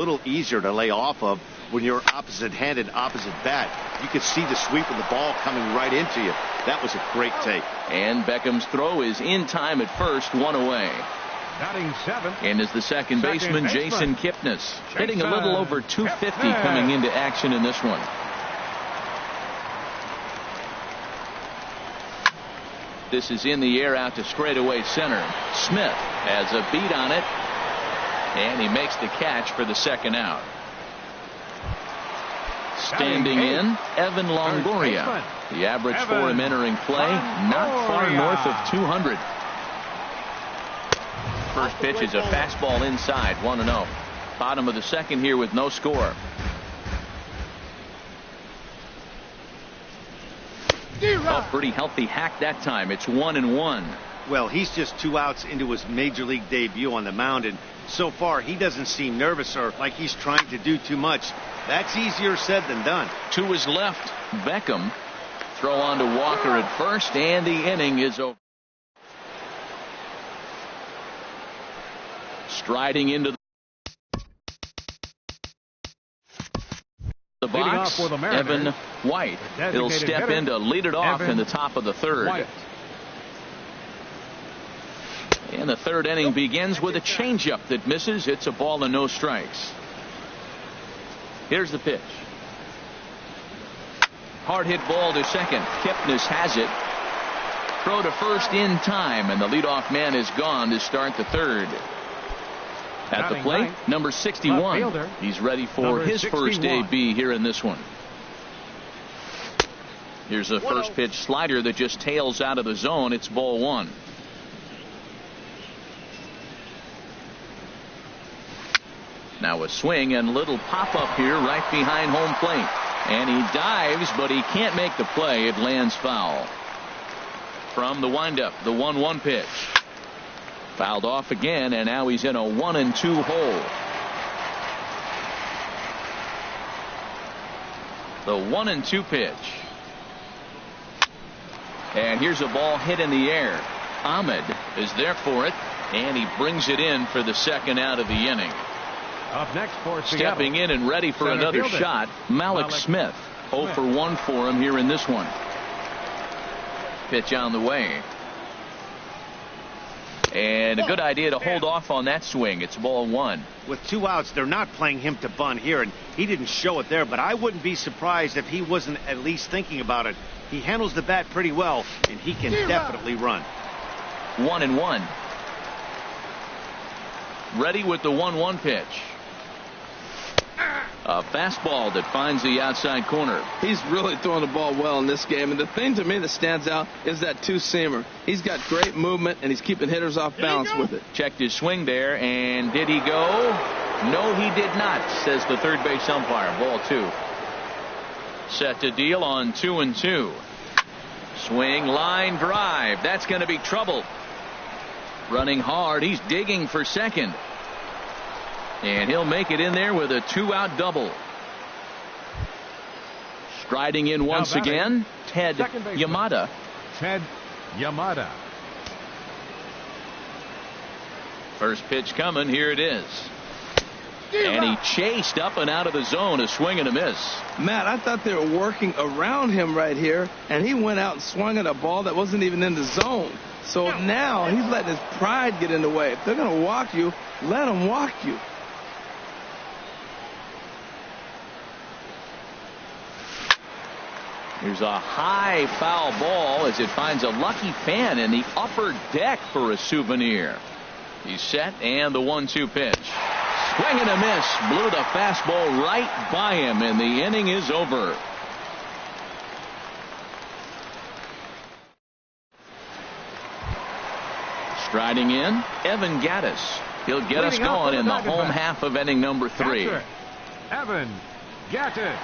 little easier to lay off of when you're opposite-handed, opposite bat. You could see the sweep of the ball coming right into you. That was a great take. And Beckham's throw is in time at first, one away. Batting seventh. And is the second baseman, Jason Kipnis, hitting a little over 250 coming into action in this one. This is in the air out to straightaway center. Smith has a beat on it, and he makes the catch for the second out. Standing in, Evan Longoria. The average for him entering play, not far north of 200. First pitch is a fastball inside, 1-0. Bottom of the second here with no score. Oh, pretty healthy hack that time. It's 1-1. Well, he's just 2 outs into his major league debut on the mound, and so far he doesn't seem nervous or like he's trying to do too much. That's easier said than done. To his left, Beckham. Throw on to Walker at first, and the inning is over. Striding into the box, Evan White. He'll step in to lead it off in the top of the third. White. And the third inning begins with a changeup that misses. It's a ball and no strikes. Here's the pitch. Hard hit ball to second. Kipnis has it. Throw to first in time, and the leadoff man is gone to start the third. At the plate, number 61. He's ready for his first AB here in this one. Here's a first pitch slider that just tails out of the zone. It's ball one. Now a swing and little pop up here right behind home plate. And he dives, but he can't make the play. It lands foul. From the windup, the 1-1 pitch. Fouled off again, and now he's in a 1-2 hole. The 1-2 pitch. And here's a ball hit in the air. Ahmed is there for it, and he brings it in for the second out of the inning. Up next for Seattle. Stepping in and ready for another shot, Malik Smith. 0 for 1 for him here in this one. Pitch on the way. And a good idea to hold off on that swing. It's ball one. With 2 outs, they're not playing him to bunt here, and he didn't show it there, but I wouldn't be surprised if he wasn't at least thinking about it. He handles the bat pretty well, and he can definitely run. 1-1. Ready with the 1-1 pitch. A fastball that finds the outside corner. He's really throwing the ball well in this game, and the thing to me that stands out is that two-seamer. He's got great movement, and he's keeping hitters off balance with it. Checked his swing there, and did he go? No, he did not, says the third base umpire. Ball 2. Set to deal on 2-2. Swing, line drive. That's going to be trouble. Running hard. He's digging for second. And he'll make it in there with a 2-out double. Striding in once again, Ted Yamada. Ted Yamada. First pitch coming. Here it is. And he chased up and out of the zone. A swing and a miss. Matt, I thought they were working around him right here, and he went out and swung at a ball that wasn't even in the zone. So now he's letting his pride get in the way. If they're going to walk you, let them walk you. Here's a high foul ball as it finds a lucky fan in the upper deck for a souvenir. He's set, and the 1-2 pitch. Swing and a miss. Blew the fastball right by him, and the inning is over. Striding in, Evan Gattis. He'll get us going in the home half of inning number 3. Evan Gattis.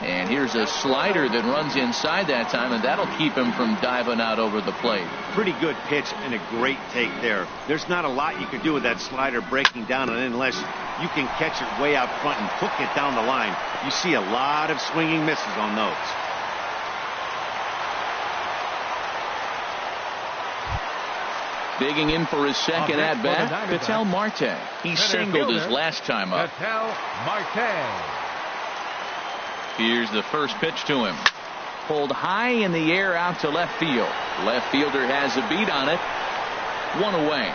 And here's a slider that runs inside that time, and that'll keep him from diving out over the plate. Pretty good pitch and a great take there. There's not a lot you can do with that slider breaking down, and unless you can catch it way out front and hook it down the line, you see a lot of swinging misses on those. Digging in for his second at bat, Ketel Marte. He singled his last time up. Ketel Marte. Here's the first pitch to him. Pulled high in the air out to left field. Left fielder has a beat on it. One away.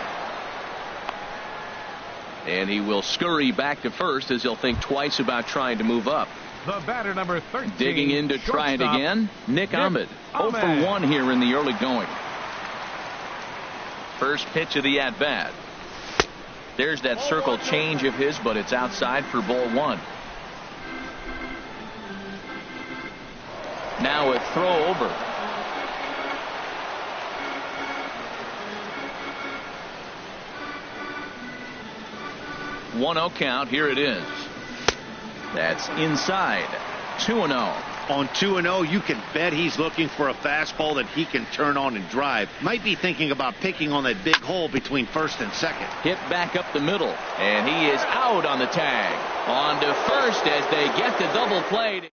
And he will scurry back to first as he'll think twice about trying to move up. The batter, number 13. Digging in to try it again, Nick Ahmed. 0 for 1 here in the early going. First pitch of the at-bat. There's that circle change of his, but it's outside for ball 1. Now a throw over. 1-0 count. Here it is. That's inside. 2-0. On 2-0, you can bet he's looking for a fastball that he can turn on and drive. Might be thinking about picking on that big hole between first and second. Hit back up the middle, and he is out on the tag. On to first as they get the double play.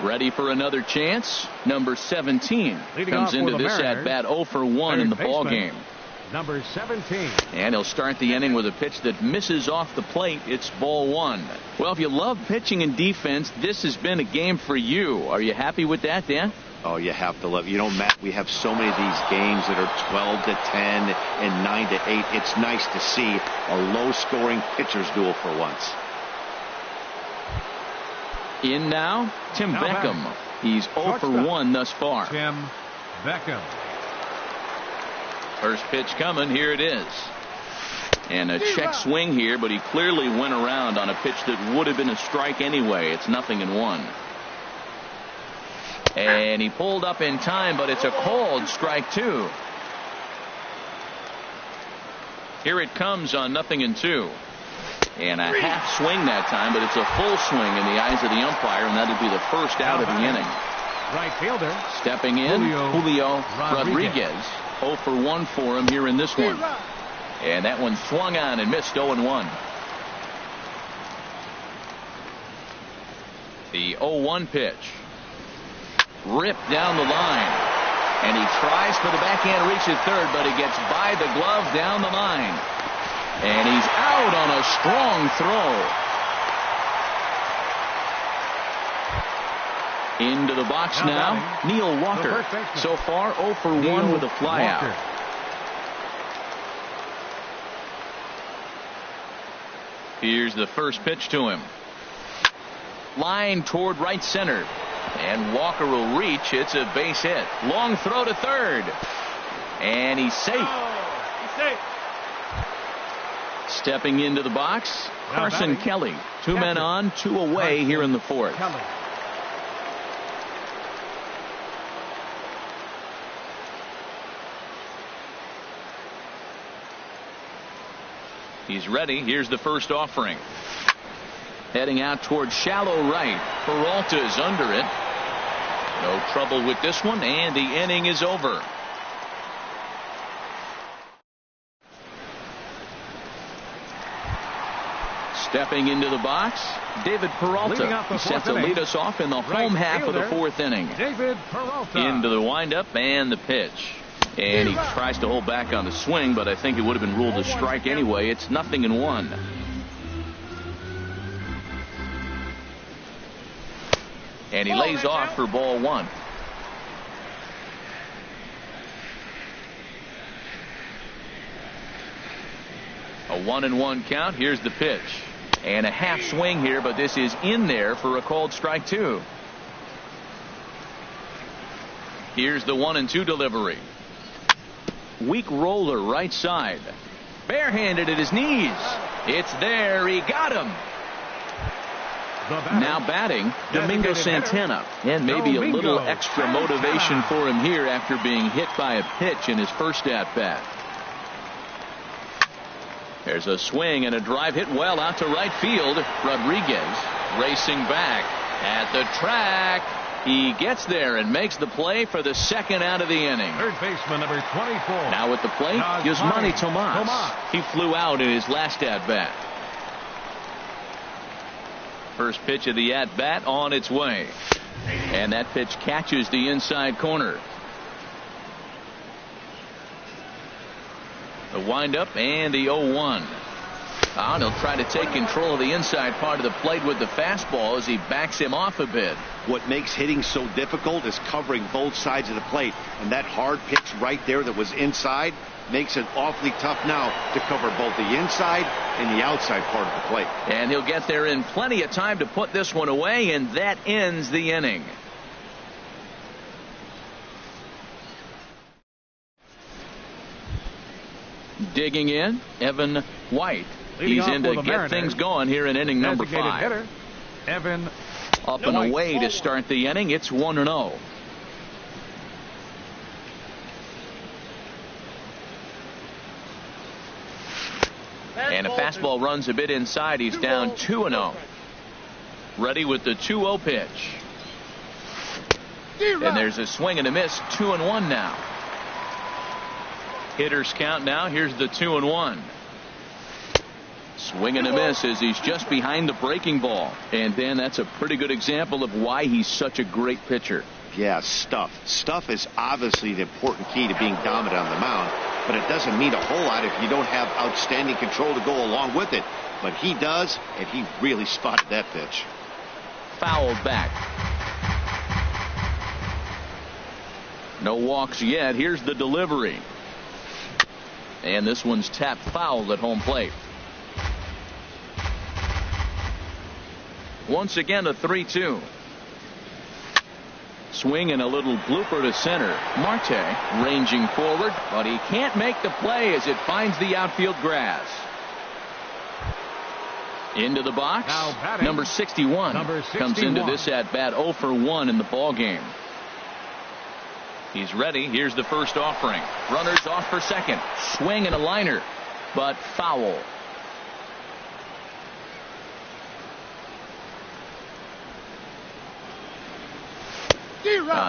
Ready for another chance. Number 17 comes into this at bat 0 for 1 in the ball game. Number 17. And he'll start the inning with a pitch that misses off the plate. It's ball 1. Well, if you love pitching and defense, this has been a game for you. Are you happy with that, Dan? Oh, you have to love. You know, Matt, we have so many of these games that are 12 to 10 and 9 to 8. It's nice to see a low-scoring pitcher's duel for once. In now, Tim Beckham. He's 0 for 1 thus far. Tim Beckham. First pitch coming. Here it is. And a check swing here, but he clearly went around on a pitch that would have been a strike anyway. It's 0-1. And he pulled up in time, but it's a called strike 2. Here it comes on 0-2. And a half swing that time, but it's a full swing in the eyes of the umpire, and that'll be the first out of the inning. Right fielder. Stepping in, Julio Rodriguez. 0 for 1 for him here in this one. And that one swung on and missed. 0-1. The 0-1 pitch. Ripped down the line. And he tries for the backhand reach at third, but it gets by the glove down the line. And he's out on a strong throw. Into the box now, Neil Walker. So far 0 for 1 with a flyout. Here's the first pitch to him. Line toward right center. And Walker will reach. It's a base hit. Long throw to third. And he's safe. Stepping into the box, Carson Kelly. 2 men on, 2 away here in the 4th. He's ready. Here's the first offering. Heading out towards shallow right. Peralta's under it. No trouble with this one, and the inning is over. Stepping into the box, David Peralta. He set to lead us off in the home half of the 4th inning. David Peralta. Into the windup and the pitch. And he tries to hold back on the swing, but I think it would have been ruled a strike anyway. It's 0-1. And he lays off for ball 1. A 1-1 count. Here's the pitch. And a half swing here, but this is in there for a called strike 2. Here's the 1-2 delivery. Weak roller right side. Barehanded at his knees. It's there. He got him. Now batting, Domingo Santana. And maybe a little extra motivation for him here after being hit by a pitch in his first at-bat. There's a swing and a drive hit well out to right field. Rodriguez racing back at the track. He gets there and makes the play for the second out of the inning. Third baseman number 24. Now at the plate, Yasmani Tomas. He flew out in his last at-bat. First pitch of the at-bat on its way. And that pitch catches the inside corner. The windup and the 0-1. He'll try to take control of the inside part of the plate with the fastball as he backs him off a bit. What makes hitting so difficult is covering both sides of the plate, and that hard pitch right there that was inside makes it awfully tough now to cover both the inside and the outside part of the plate. And he'll get there in plenty of time to put this one away, and that ends the inning. Digging in, Evan White. Leading He's off in for to the get Mariners, things going here in inning number designated 5. hitter, Evan Up and White. away to start the inning. It's 1-0. And a fastball runs a bit inside. He's down 2-0. Ready with the 2-0 pitch. And there's a swing and a miss. 2-1 now. Hitters count now. Here's the 2-1. Swing and a miss as he's just behind the breaking ball. And Dan, that's a pretty good example of why he's such a great pitcher. Yeah, stuff. Stuff is obviously the important key to being dominant on the mound, but it doesn't mean a whole lot if you don't have outstanding control to go along with it. But he does, and he really spotted that pitch. Fouled back. No walks yet. Here's the delivery. And this one's tapped foul at home plate. Once again a 3-2. Swing and a little blooper to center. Marte ranging forward, but he can't make the play as it finds the outfield grass. Into the box. Now batting, number 61. Number Comes into 61. this at bat 0 for 1 in the ball game. He's ready. Here's the first offering. Runners off for second. Swing and a liner, but foul.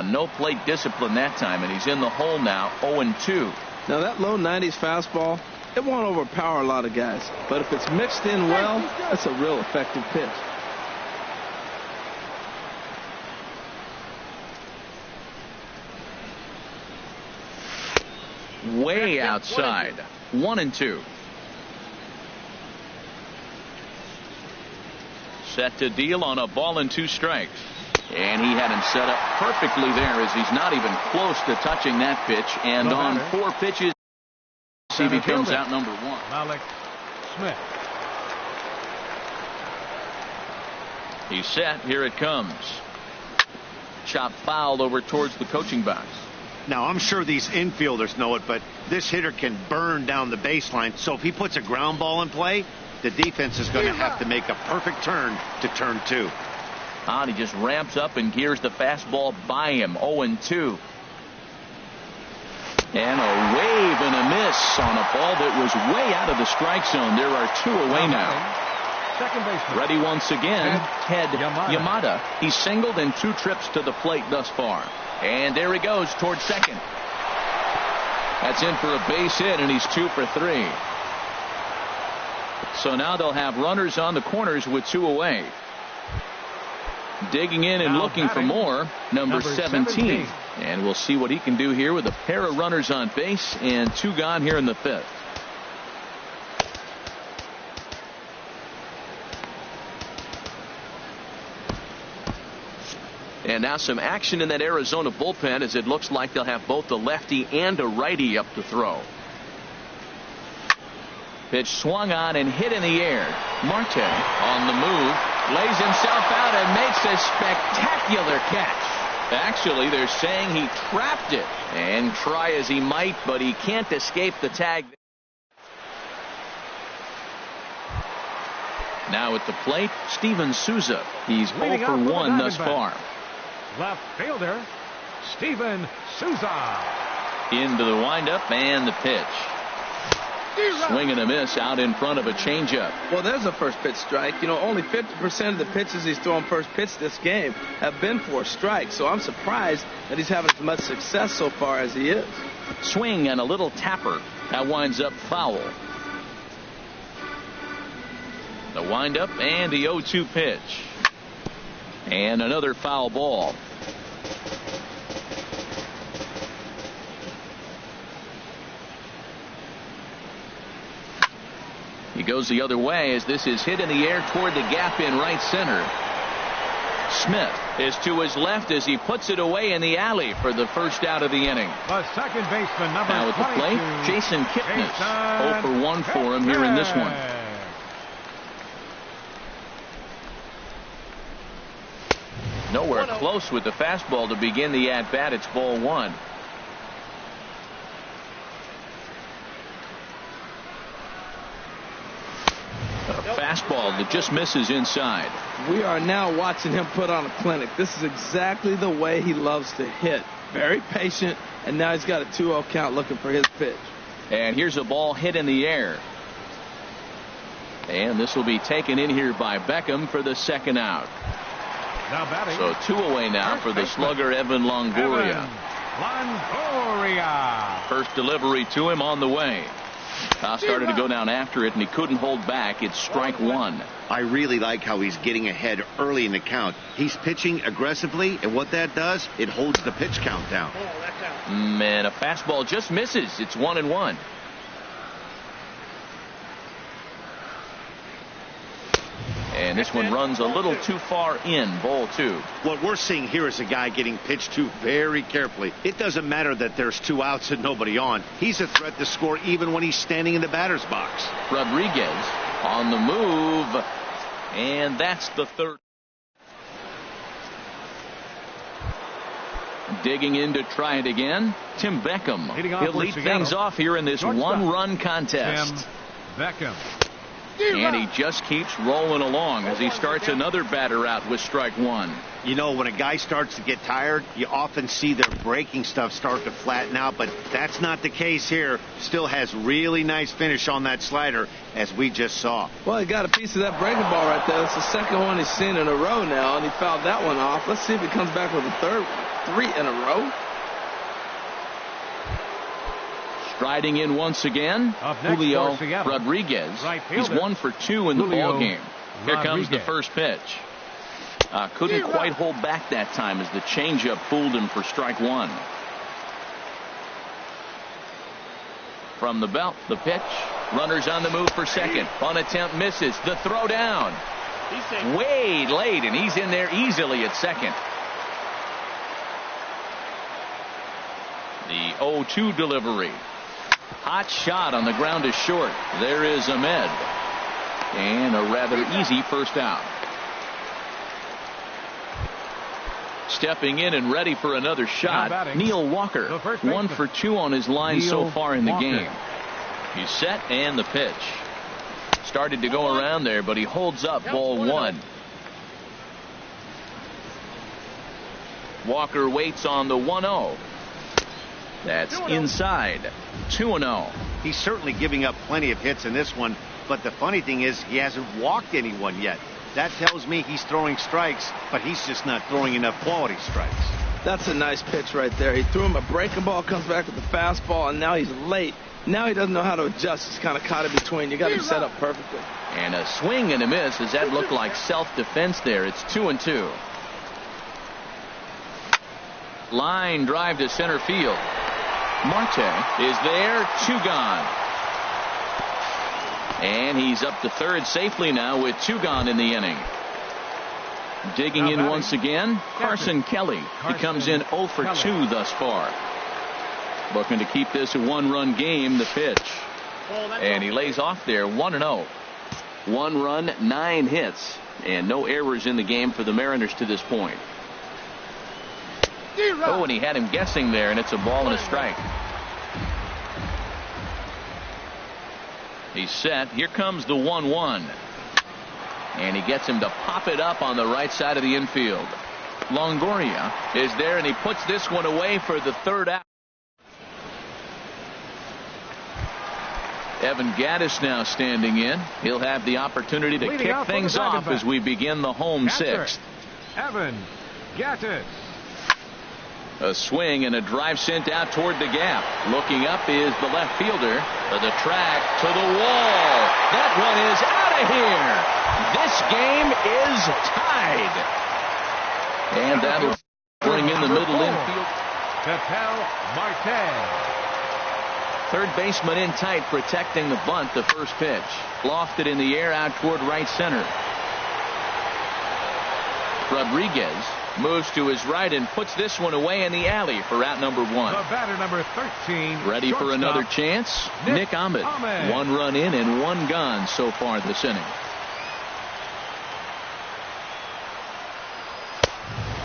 No plate discipline that time, and he's in the hole now. 0-2. Now that low 90s fastball, it won't overpower a lot of guys, but if it's mixed in well, that's a real effective pitch. Way outside. 1-2. Set to deal on a ball and 2 strikes. And he had him set up perfectly there as he's not even close to touching that pitch. And on 4 pitches, he becomes out number 1. Malik Smith. He's set. Here it comes. Chop fouled over towards the coaching box. Now, I'm sure these infielders know it, but this hitter can burn down the baseline. So if he puts a ground ball in play, the defense is going to have to make a perfect turn to turn 2. He just ramps up and gears the fastball by him. 0-2. And a wave and a miss on a ball that was way out of the strike zone. There are 2 away now. Second baseman. Ready once again, Ted Yamada. Yamada. He's singled in 2 trips to the plate thus far. And there he goes towards second. That's in for a base hit, and he's 2 for 3. So now they'll have runners on the corners with 2 away. Digging in and Now looking for batting, more, number 17. 17. And we'll see what he can do here with a pair of runners on base and 2 gone here in the 5th. And now some action in that Arizona bullpen as it looks like they'll have both the lefty and a righty up to throw. Pitch swung on and hit in the air. Marte on the move, lays himself out and makes a spectacular catch. Actually, they're saying he trapped it, and try as he might, but he can't escape the tag. Now at the plate, Steven Souza. He's 0 Leading for off with 1 a thus batting far. Left fielder, Steven Souza. Into the windup and the pitch. Swing and a miss out in front of a changeup. Well, there's a first pitch strike. You know, only 50% of the pitches he's throwing first pitch this game have been for a strike. So I'm surprised that he's having as much success so far as he is. Swing and a little tapper. That winds up foul. The windup and the 0-2 pitch. And another foul ball. He goes the other way as this is hit in the air toward the gap in right center. Smith is to his left as he puts it away in the alley for the first out of the inning. The second baseman, number Now at the 22, plate, Jason Kipnis. Jason 0 for 1 for him here in this one. Nowhere close with the fastball to begin the at-bat. It's ball 1. A fastball that just misses inside. We are now watching him put on a clinic. This is exactly the way he loves to hit. Very patient, and now he's got a 2-0 count looking for his pitch. And here's a ball hit in the air. And this will be taken in here by Beckham for the second out. Now batting. So 2 away now for the slugger Evan Longoria. Longoria. First delivery to him on the way. Started to go down after it, and he couldn't hold back. It's strike 1. I really like how he's getting ahead early in the count. He's pitching aggressively, and what that does, it holds the pitch count down. And a fastball just misses. It's 1-1. And this one runs a little too far in, ball 2. What we're seeing here is a guy getting pitched to very carefully. It doesn't matter that there's 2 outs and nobody on. He's a threat to score even when he's standing in the batter's box. Rodriguez on the move, and that's the third. Digging in to try it again, Tim Beckham. He'll lead things off here in this one-run contest. Tim Beckham. And he just keeps rolling along as he starts another batter out with strike 1. You know, when a guy starts to get tired, you often see their breaking stuff start to flatten out, but that's not the case here. Still has really nice finish on that slider, as we just saw. Well, he got a piece of that breaking ball right there. That's the second one he's seen in a row now, and he fouled that one off. Let's see if he comes back with a third one. 3 in a row. Striding in once again, Julio Rodriguez. He's 1 for 2 in the ball game. Here comes the first pitch. Couldn't quite hold back that time as the changeup fooled him for strike 1. From the belt, the pitch. Runners on the move for second. On attempt misses. The throw down. Way late, and he's in there easily at second. The 0-2 delivery. Hot shot on the ground is short. There is Ahmed. And a rather easy first out. Stepping in and ready for another shot, Neil Walker. 1 for 2 on his line so far in the game. He's set and the pitch. Started to go around there, but he holds up ball 1. Walker waits on the 1-0. That's inside. 2-0. He's certainly giving up plenty of hits in this one, but the funny thing is he hasn't walked anyone yet. That tells me he's throwing strikes, but he's just not throwing enough quality strikes. That's a nice pitch right there. He threw him a breaking ball, comes back with the fastball, and now he's late. Now he doesn't know how to adjust. He's kind of caught in between. You got him set up perfectly. And a swing and a miss. Does that look like self-defense there? It's 2-2. Line drive to center field. Marte is there, 2 gone. And he's up to third safely now with 2 gone in the inning. Digging in once again, Carson Kelly. He comes in 0 for 2 thus far. Looking to keep this a 1-run game, the pitch. And he lays off there, 1-0. 1 run, 9 hits, and no errors in the game for the Mariners to this point. Oh, and he had him guessing there, and it's a ball and a strike. He's set. Here comes the 1-1. And he gets him to pop it up on the right side of the infield. Longoria is there, and he puts this one away for the third out. Evan Gattis now standing in. He'll have the opportunity to kick things off as we begin the home 6th. Evan Gattis. A swing and a drive sent out toward the gap. Looking up is the left fielder. The track to the wall. That one is out of here. This game is tied. And that'll bring in the middle infield. Ketel Marte. Third baseman in tight, protecting the bunt. The first pitch lofted in the air out toward right center. Rodriguez moves to his right and puts this one away in the alley for out number 1. The batter, number 13. Ready for another chance? Nick Ahmed. 1 run in and 1 gone so far this inning.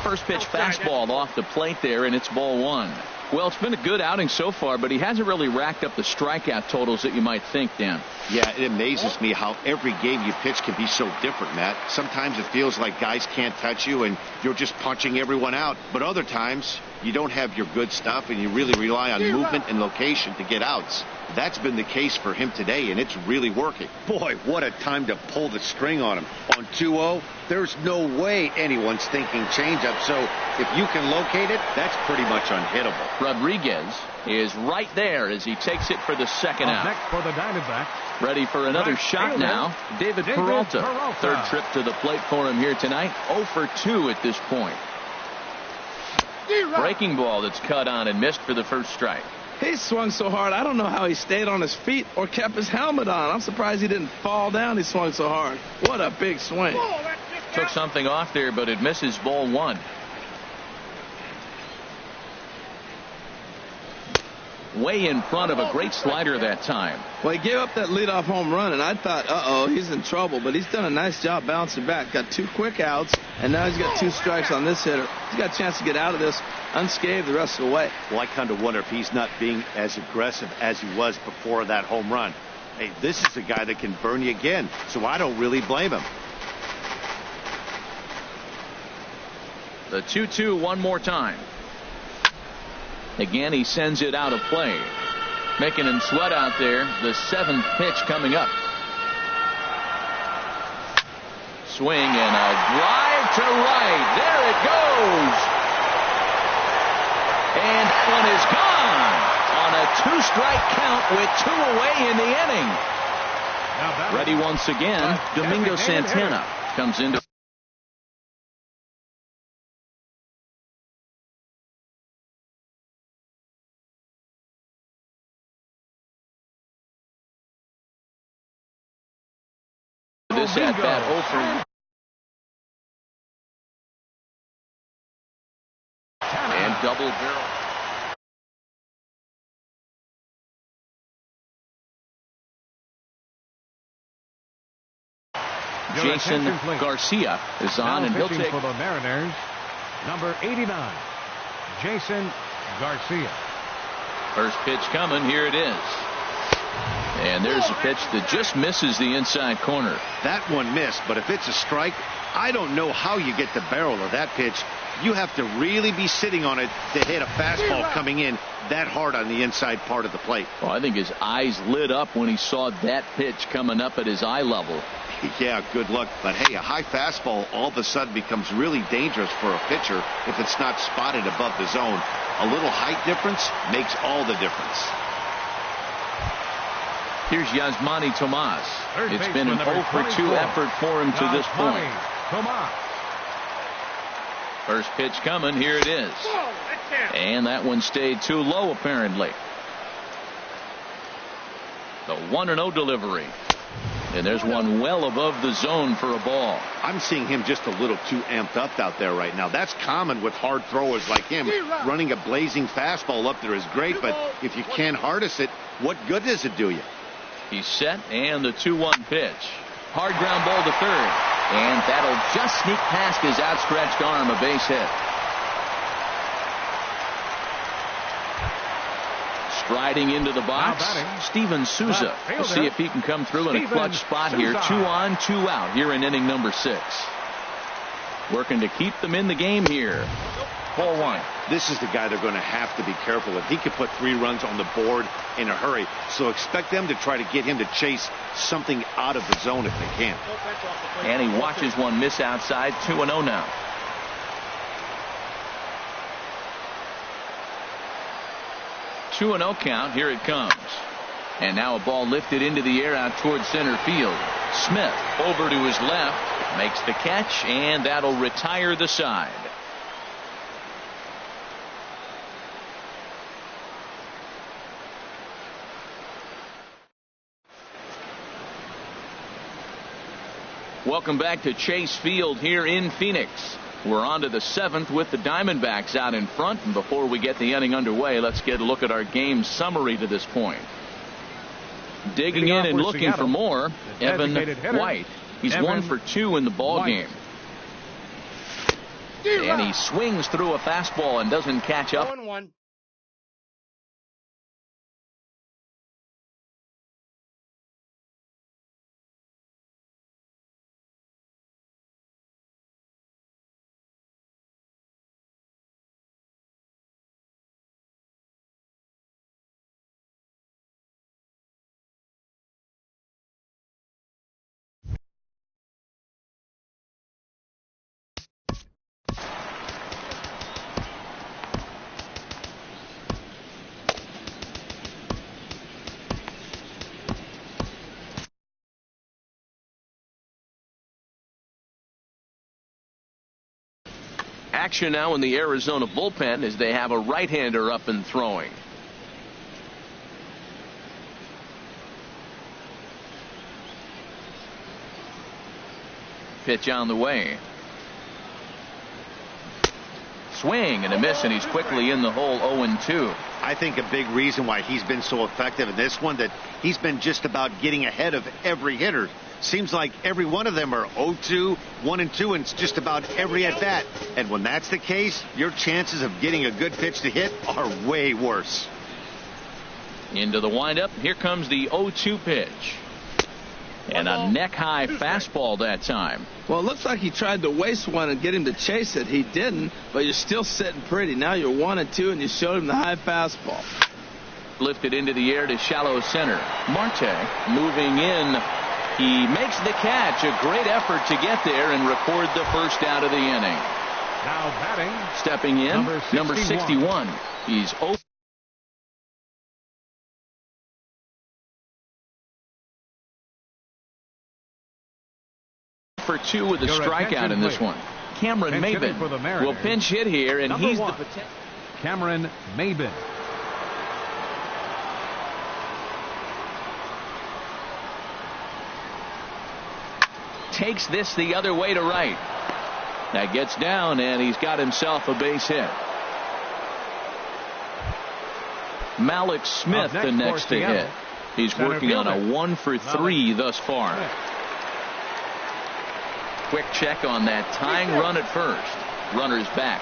First pitch fastball off the plate there, and it's ball 1. Well, it's been a good outing so far, but he hasn't really racked up the strikeout totals that you might think, Dan. Yeah, it amazes me how every game you pitch can be so different, Matt. Sometimes it feels like guys can't touch you and you're just punching everyone out. But other times you don't have your good stuff and you really rely on movement and location to get outs. That's been the case for him today, and it's really working. Boy, what a time to pull the string on him. On 2-0, there's no way anyone's thinking changeup, so if you can locate it, that's pretty much unhittable. Rodriguez is right there as he takes it for the second out. Next for the Diamondbacks. Ready for another shot now. David Peralta. Third trip to the plate for him here tonight. 0 for 2 at this point. Breaking ball that's cut on and missed for the first strike. He swung so hard, I don't know how he stayed on his feet or kept his helmet on. I'm surprised he didn't fall down. He swung so hard. What a big swing. Took something off there, but it misses ball 1. Way in front of a great slider that time. Well, he gave up that leadoff home run, and I thought, uh-oh, he's in trouble. But he's done a nice job bouncing back. Got 2 quick outs, and now he's got 2 strikes on this hitter. He's got a chance to get out of this unscathed the rest of the way. Well, I kind of wonder if he's not being as aggressive as he was before that home run. Hey, this is a guy that can burn you again, so I don't really blame him. The 2-2 one more time. Again, he sends it out of play. Making him sweat out there. The 7th pitch coming up. Swing and a drive to right. There it goes. And that one is gone on a 2-strike count with 2 away in the inning. Ready once again. Domingo Santana comes into. This at bat 0 for. And double barrel. Jason Garcia is on, and he'll take for the Mariners, number 89, Jason Garcia. First pitch coming. Here it is. And there's a pitch that just misses the inside corner. That one missed, but if it's a strike, I don't know how you get the barrel of that pitch. You have to really be sitting on it to hit a fastball coming in that hard on the inside part of the plate. Well, I think his eyes lit up when he saw that pitch coming up at his eye level. Yeah, good luck. But hey, a high fastball all of a sudden becomes really dangerous for a pitcher if it's not spotted above the zone. A little height difference makes all the difference. Here's Yasmani Tomas. It's been an 0 for 2 effort for him to this point. First pitch coming. Here it is. And that one stayed too low, apparently. The 1-0 delivery. And there's one well above the zone for a ball. I'm seeing him just a little too amped up out there right now. That's common with hard throwers like him. Running a blazing fastball up there is great, but if you can't harness it, what good does it do you? He's set, and the 2-1 pitch. Hard ground ball to third. And that'll just sneak past his outstretched arm, a base hit. Striding into the box, Steven Souza. We'll see if he can come through in a clutch spot here. 2 on, 2 out here in inning number 6. Working to keep them in the game here. Ball 1. This is the guy they're going to have to be careful with. He could put 3 runs on the board in a hurry. So expect them to try to get him to chase something out of the zone if they can. And he watches one miss outside. 2-0 now. Two and 0 count. Here it comes. And now a ball lifted into the air out towards center field. Smith over to his left. Makes the catch, and that'll retire the side. Welcome back to Chase Field here in Phoenix. We're on to the 7th with the Diamondbacks out in front. And before we get the inning underway, let's get a look at our game summary to this point. Digging in and looking Seattle, for more, Evan hitter, White. He's Evan 1 for 2 in the ball game. And he swings through a fastball and doesn't catch up. 1-1. Action now in the Arizona bullpen as they have a right-hander up and throwing. Pitch on the way. Swing and a miss, and he's quickly in the hole. 0-2. I think a big reason why he's been so effective in this one, that he's been just about getting ahead of every hitter. Seems like every one of them are 0-2, 1-2, and it's just about every at bat. And when that's the case, your chances of getting a good pitch to hit are way worse. Into the windup. Here comes the 0-2 pitch. And a neck-high fastball that time. Well, it looks like he tried to waste one and get him to chase it. He didn't, but you're still sitting pretty. Now you're 1-2, and you showed him the high fastball. Lifted into the air to shallow center. Marte moving in. He makes the catch. A great effort to get there and record the first out of the inning. Now batting. Stepping in, number 61. He's 0 for 2 with a strikeout in this one. Cameron Maybin will pinch hit here, and he's the potential. Cameron Maybin. Takes this the other way to right. That gets down, and he's got himself a base hit. Malik Smith the next to hit. He's working on a 1 for 3 thus far. Quick check on that tying run at first. Runner's back.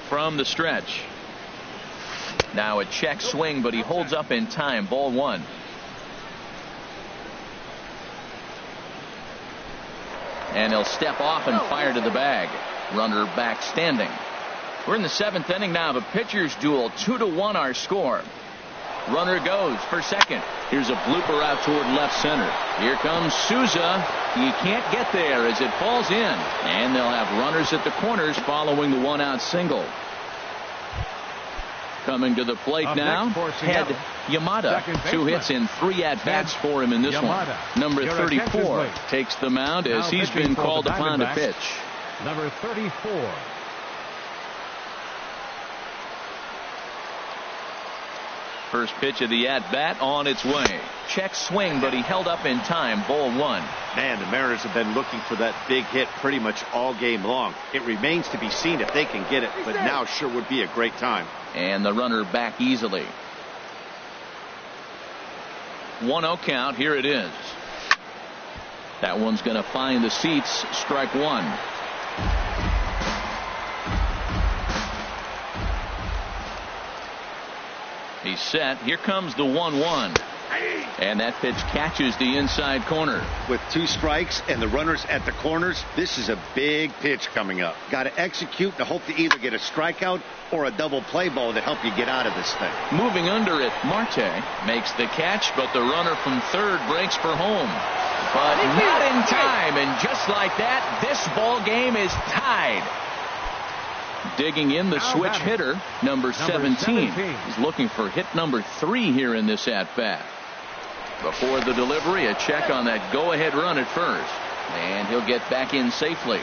From the stretch. Now a check swing, but he holds up in time. Ball 1. And he'll step off and fire to the bag. Runner back standing. We're in the 7th inning now of a pitcher's duel. 2-1 our score. Runner goes for second. Here's a blooper out toward left center. Here comes Souza. He can't get there as it falls in. And they'll have runners at the corners following the 1-out single. Coming to the plate now, Ted Yamada. 2 hits in 3 at-bats for him in this one. Number 34 takes the mound as he's been called upon to pitch. Number 34. First pitch of the at-bat on its way. Check swing, but he held up in time. Ball 1. Man, the Mariners have been looking for that big hit pretty much all game long. It remains to be seen if they can get it, but now sure would be a great time. And the runner back easily. 1-0 count. Here it is. That one's going to find the seats. Strike 1. He's set. Here comes the 1-1. And that pitch catches the inside corner. With 2 strikes and the runners at the corners, this is a big pitch coming up. Got to execute to hope to either get a strikeout or a double play ball to help you get out of this thing. Moving under it, Marte makes the catch, but the runner from third breaks for home. But not in time, and just like that, this ball game is tied. Digging in the switch hitter, number 17. He's looking for hit number 3 here in this at-bat. Before the delivery, a check on that go-ahead run at first. And he'll get back in safely.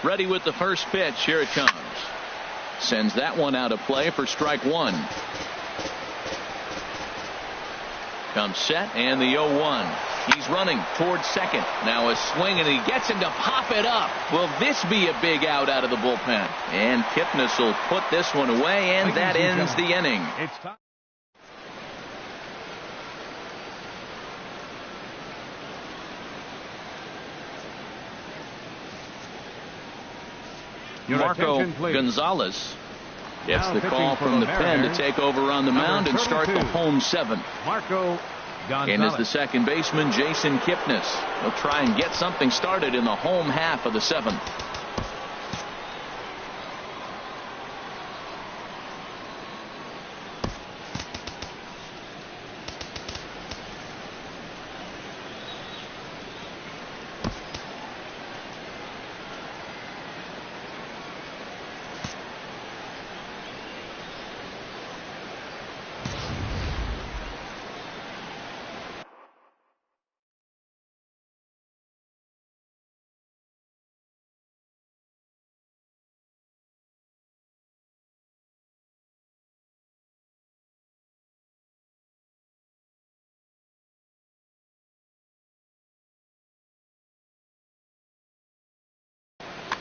Ready with the first pitch. Here it comes. Sends that one out of play for strike one. Comes set and the 0-1. He's running towards second. Now a swing and he gets him to pop it up. Will this be a big out of the bullpen? And Kipnis will put this one away, and that ends the inning. It's time. Your Marco attention, please. Gonzalez gets Now the call pitching from the for the pen to Mariners, take over on the mound and start the 32. home seventh. Marco Gonzalez. And is the second baseman, Jason Kipnis. He'll try and get something started in the home half of the seventh.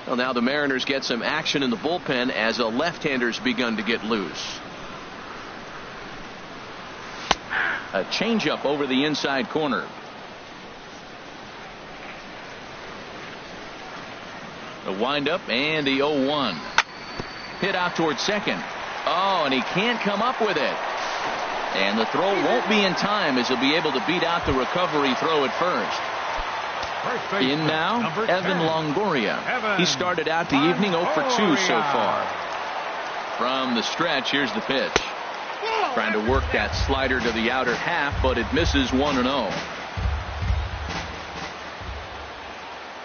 Well, now the Mariners get some action in the bullpen as a left-hander's begun to get loose. A changeup over the inside corner. The windup and the 0-1. Hit out towards second. Oh, and he can't come up with it. And the throw won't be in time as he'll be able to beat out the recovery throw at first. In now, Evan Longoria. He started out the evening 0 for 2 so far. From the stretch, here's the pitch. Trying to work that slider to the outer half, but it misses 1-0.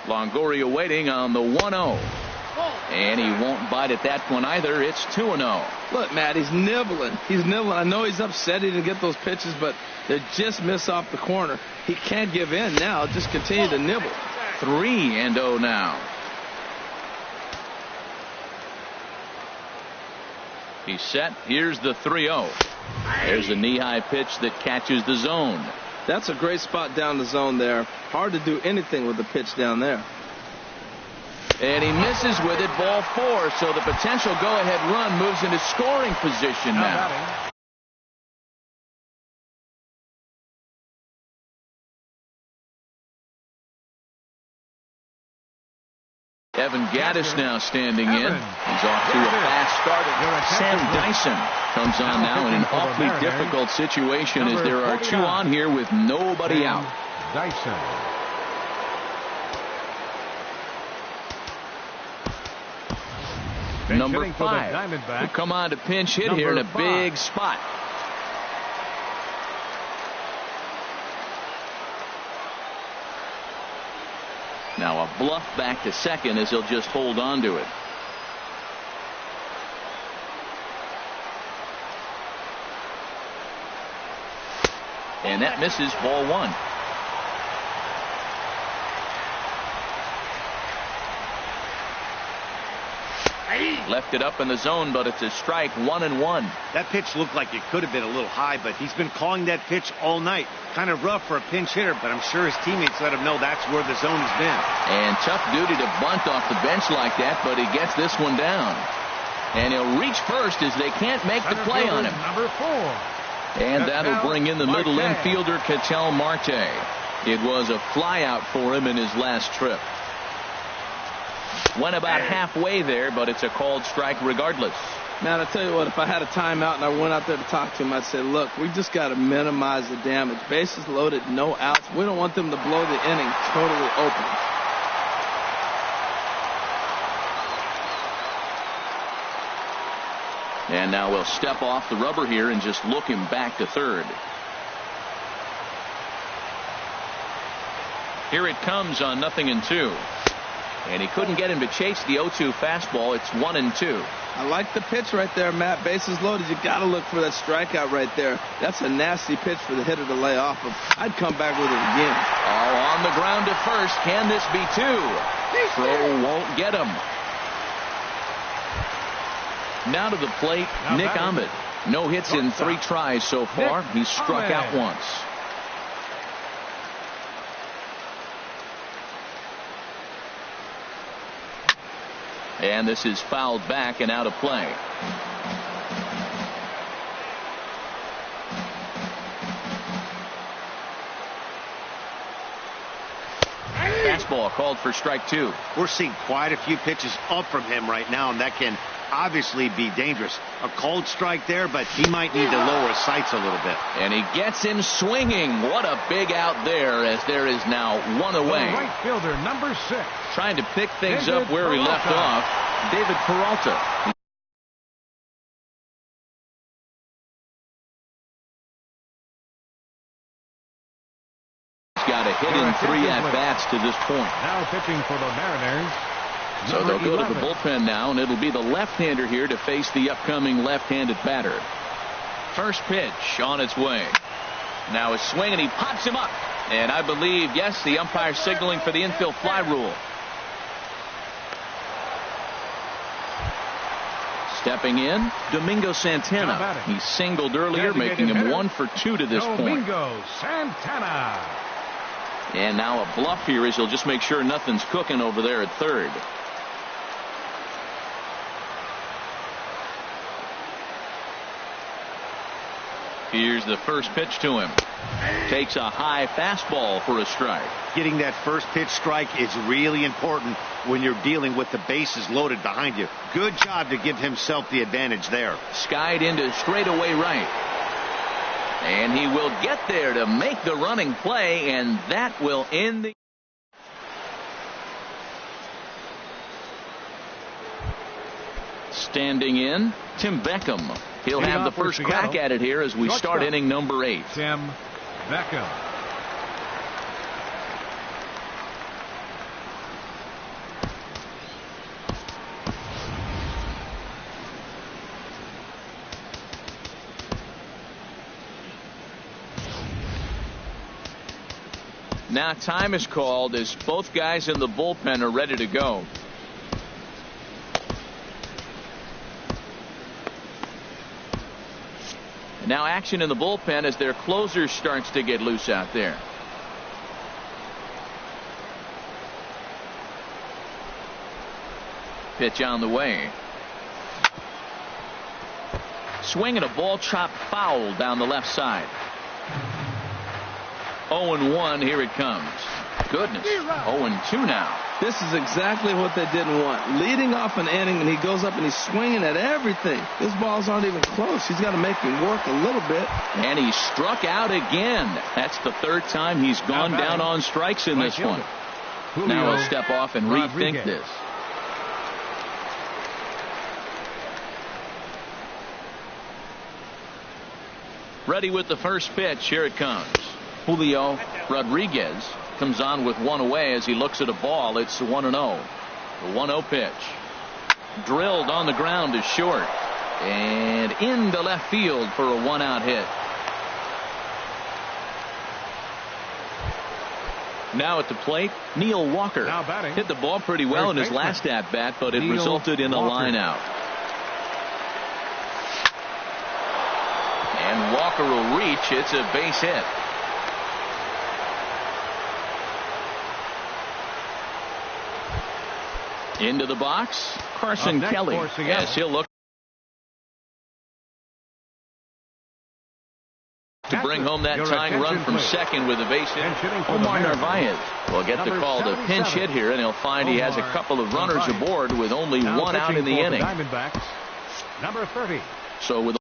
Longoria waiting on the 1-0. And he won't bite at that one either. It's 2-0. Look, Matt, he's nibbling. He's nibbling. I know he's upset he didn't get those pitches, but they just miss off the corner. He can't give in now. Just continue to nibble. 3-0 now. He's set. Here's the 3-0. There's a knee-high pitch that catches the zone. That's a great spot down the zone there. Hard to do anything with the pitch down there. And he misses with it, ball 4, so the potential go-ahead run moves into scoring position now. Evan Gattis now standing in. He's off to a fast start. Sam Dyson comes on now in an awfully difficult situation as there are 2 on here with nobody out. Dyson. Number 5 will come on to pinch hit here in a big spot. Now a bluff back to second as he'll just hold on to it. And that misses, ball 1. Left it up in the zone, but it's a strike, 1-1. That pitch looked like it could have been a little high, but he's been calling that pitch all night. Kind of rough for a pinch hitter, but I'm sure his teammates let him know that's where the zone has been. And tough duty to bunt off the bench like that, but he gets this one down. And he'll reach first as they can't make the play on him. Number 4. And that'll bring in the middle infielder, Ketel Marte. It was a flyout for him in his last trip. Went about halfway there, but it's a called strike regardless. Man, I tell you what, if I had a timeout and I went out there to talk to him, I'd say, look, we just got to minimize the damage. Bases loaded, no outs. We don't want them to blow the inning totally open. And now we'll step off the rubber here and just look him back to third. Here it comes on 0-2. And he couldn't get him to chase the 0-2 fastball. It's 1-2. I like the pitch right there, Matt. Bases loaded. You got to look for that strikeout right there. That's a nasty pitch for the hitter to lay off of. I'd come back with it again. Oh, on the ground to first. Can this be 2? Throw won't get him. Now to the plate, Nick Ahmed. No hits in 3 tries so far. He's struck out once. And this is fouled back and out of play. Fastball called for strike 2. We're seeing quite a few pitches up from him right now, and that can obviously be dangerous. A cold strike there, but he might need to lower his sights a little bit. And he gets him swinging. What a big out there, as there is now 1 away. The right fielder, number 6. Trying to pick things up where he left off, David Peralta. Got a hit in 3 at-bats to this point. Now pitching for the Mariners. So they'll go to the bullpen now, and it'll be the left-hander here to face the upcoming left-handed batter. First pitch on its way. Now a swing, and he pops him up. And I believe, yes, the umpire signaling for the infield fly rule. Stepping in, Domingo Santana. He singled earlier, making him 1 for 2 to this point. Domingo Santana. And now a bluff here as he'll just make sure nothing's cooking over there at third. Here's the first pitch to him. Takes a high fastball for a strike. Getting that first pitch strike is really important when you're dealing with the bases loaded behind you. Good job to give himself the advantage there. Skied into straightaway right. And he will get there to make the running play, and that will end the... Standing in, Tim Beckham. He'll have the first crack at it here as we start inning number 8. Tim Beckham. Now time is called as both guys in the bullpen are ready to go. Now action in the bullpen as their closer starts to get loose out there. Pitch on the way. Swing and a ball chopped foul down the left side. 0-1, here it comes. Goodness, 0-2 now. This is exactly what they didn't want. Leading off an inning, and he goes up and he's swinging at everything. His balls aren't even close. He's got to make him work a little bit. And he struck out again. That's the 3rd time he's gone down on strikes in this one. Now he'll step off and rethink this. Ready with the first pitch. Here it comes. Julio Rodriguez comes on with 1 away as he looks at a ball. It's 1-0. The 1-0 pitch. Drilled on the ground is short. And into left field for a 1-out hit. Now at the plate, Neil Walker. Hit the ball pretty well in his last at-bat, but it resulted in a line-out. And Walker will reach. It's a base hit. Into the box, Carson Kelly. Yes, he'll look to bring home that tying run from second with a base hit. Omar Narvaez will get the call to pinch hit here, and he'll find he has a couple of runners aboard with only 1 out in the inning. Number 30. So with the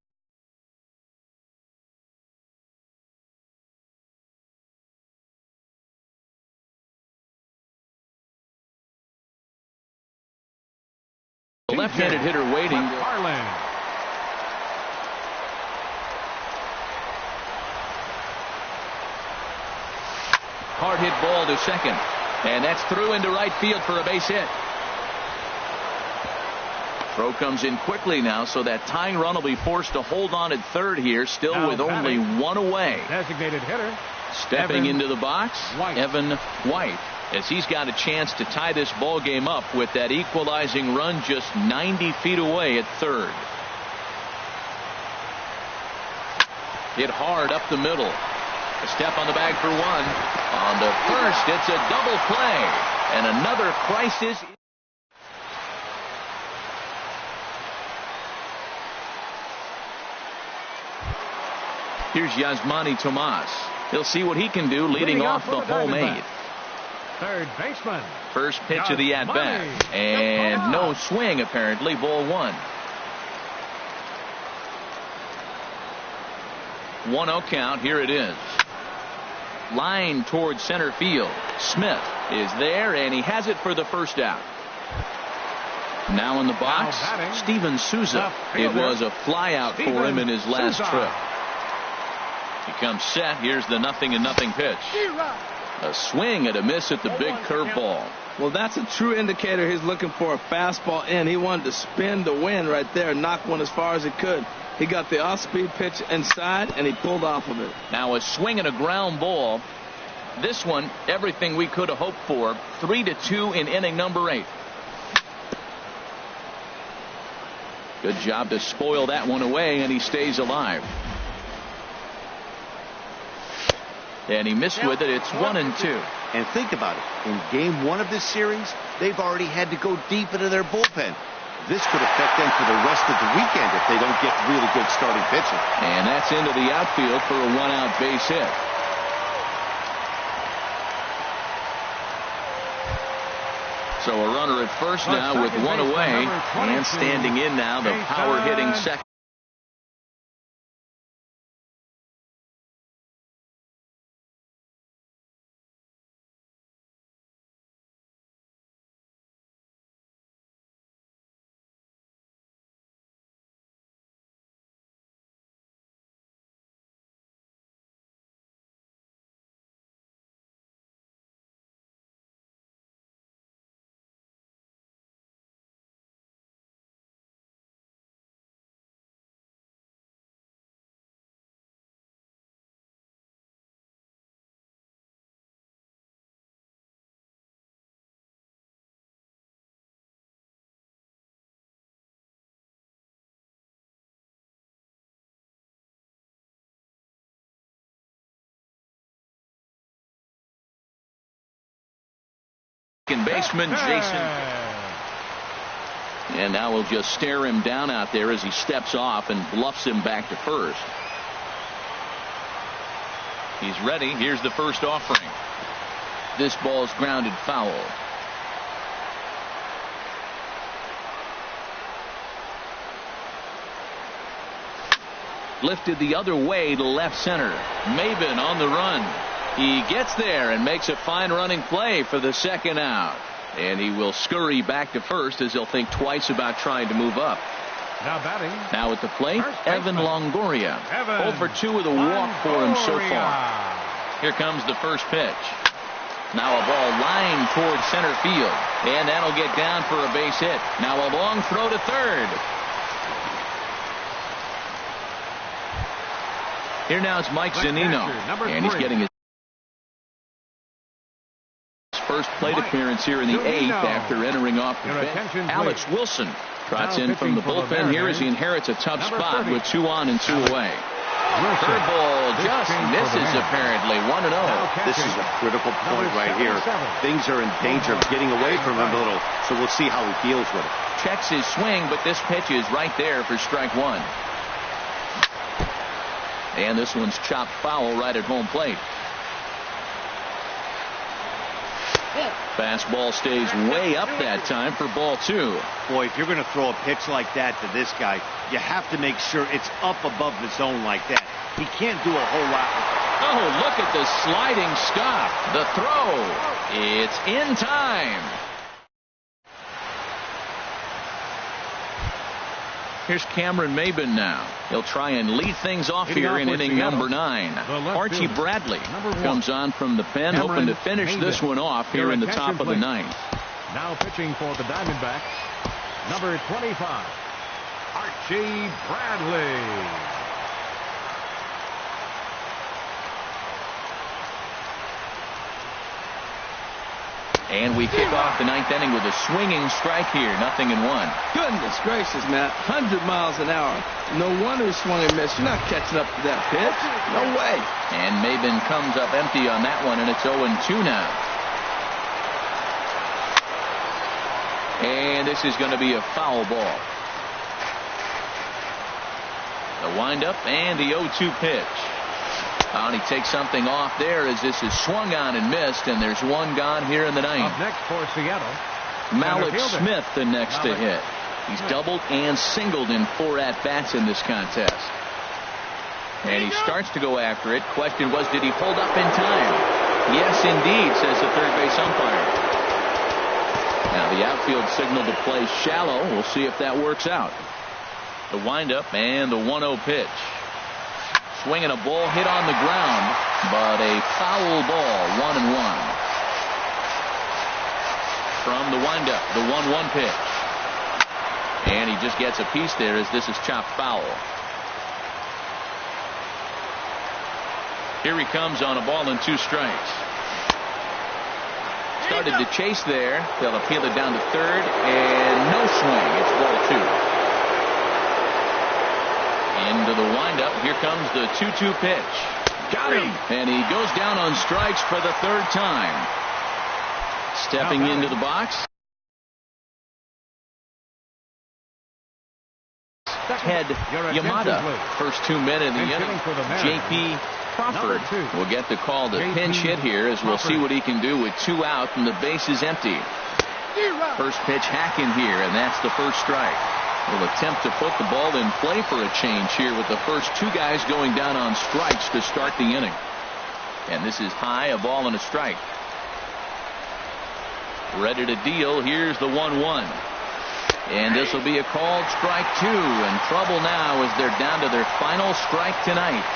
left-handed hitter waiting. Hard hit ball to second. And that's through into right field for a base hit. Throw comes in quickly now, so that tying run will be forced to hold on at third here, still now with only 1 away. Designated hitter. Stepping into the box, Evan White, as he's got a chance to tie this ball game up with that equalizing run just 90 feet away at third. Hit hard up the middle. A step on the bag for one. On the first, it's a double play. And another crisis. Here's Yasmani Tomas. He'll see what he can do leading off the home 8. Third baseman. First pitch of the at-bat. And no swing, apparently. Ball 1. 1-0 count. Here it is. Line towards center field. Smith is there, and he has it for the first out. Now in the box, Steven Souza. It was a flyout for him in his last trip. He comes set. Here's the 0-0 pitch. A swing and a miss at the big curveball. Well, that's a true indicator. He's looking for a fastball in. He wanted to spin the wind right there, knock one as far as he could. He got the off-speed pitch inside, and he pulled off of it. Now a swing and a ground ball. This one, everything we could have hoped for. 3-2 in inning number 8. Good job to spoil that one away, and he stays alive. And he missed with it. It's 1-2. And think about it. In game 1 of this series, they've already had to go deep into their bullpen. This could affect them for the rest of the weekend if they don't get really good starting pitching. And that's into the outfield for a 1-out base hit. So a runner at first now with one away. And standing in now, the power hitting second. Baseman Jason. And now we'll just stare him down out there as he steps off and bluffs him back to first. He's ready. Here's the first offering. This ball's grounded foul. Lifted the other way to left center. Maybin on the run. He gets there and makes a fine running play for the second out. And he will scurry back to first as he'll think twice about trying to move up. Now batting. Now at the plate, Evan Longoria. 0 for 2 with a walk for him so far. Here comes the first pitch. Now a ball lined towards center field. And that'll get down for a base hit. Now a long throw to third. Here now it's Mike Zunino. And he's getting his first plate appearance here in the 8th after entering off the bench. Alex Wilson trots in from the bullpen here as he inherits a tough spot with 2 on and 2 away. Curveball just misses apparently. 1-0. This is a critical point right here. Things are in danger of getting away from him a little, so we'll see how he deals with it. Checks his swing, but this pitch is right there for strike 1. And this one's chopped foul right at home plate. Fastball stays way up that time for ball 2. Boy, if you're going to throw a pitch like that to this guy, you have to make sure it's up above the zone like that. He can't do a whole lot. Oh, look at the sliding stop. The throw. It's in time. Here's Cameron Maybin now. He'll try and lead things off here in inning number 9. Archie Bradley comes on from the pen, hoping to finish this one off here in the top of the 9th. Now pitching for the Diamondbacks, number 25, Archie Bradley. And we kick off the ninth inning with a swinging strike here. 0-1. Goodness gracious, man. 100 miles an hour. No wonder he swung and missed. You're not catching up to that pitch. No way. And Maybin comes up empty on that one, and it's 0-2 now. And this is going to be a foul ball. The windup and the 0-2 pitch. And he takes something off there as this is swung on and missed, and there's one gone here in the ninth. Up next for Seattle, Malik Smith, the next to hit. He's doubled and singled in 4 at-bats in this contest. And he starts to go after it. Question was, did he hold up in time? Yes, indeed, says the third base umpire. Now the outfield signal to play shallow. We'll see if that works out. The windup and the 1-0 pitch. Swinging a ball hit on the ground, but a foul ball. 1-1. From the windup, the 1-1 pitch. And he just gets a piece there as this is chopped foul. Here he comes on a ball and 2 strikes. Started to chase there. They'll appeal it down to third, and no swing. It's ball 2. Into the windup. Here comes the 2-2 pitch. Got him. And he goes down on strikes for the 3rd time. Stepping into the box. Ted Yamada. First 2 men in the inning. J.P. Crawford will get the call to pinch hit here, as we'll see what he can do with 2 out and the base is empty. First pitch hacking here, and that's the first strike. Will attempt to put the ball in play for a change here with the first 2 guys going down on strikes to start the inning. And this is high, a ball and a strike. Ready to deal. Here's the 1-1. And this will be a called strike 2. And trouble now as they're down to their final strike tonight.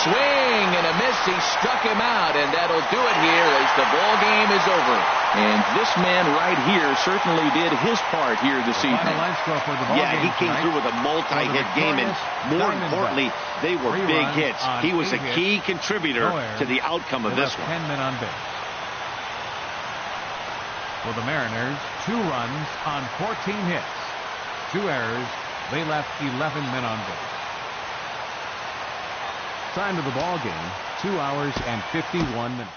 Swing and a miss. He struck him out, and that'll do it here as the ball game is over. And this man right here certainly did his part here this evening. Yeah, he came through with a multi-hit game, and more importantly, they were big hits. He was a key contributor to the outcome of this one. 10 men on base. For the Mariners, 2 runs on 14 hits. 2 errors. They left 11 men on base. Time of the ball game, 2 hours and 51 minutes.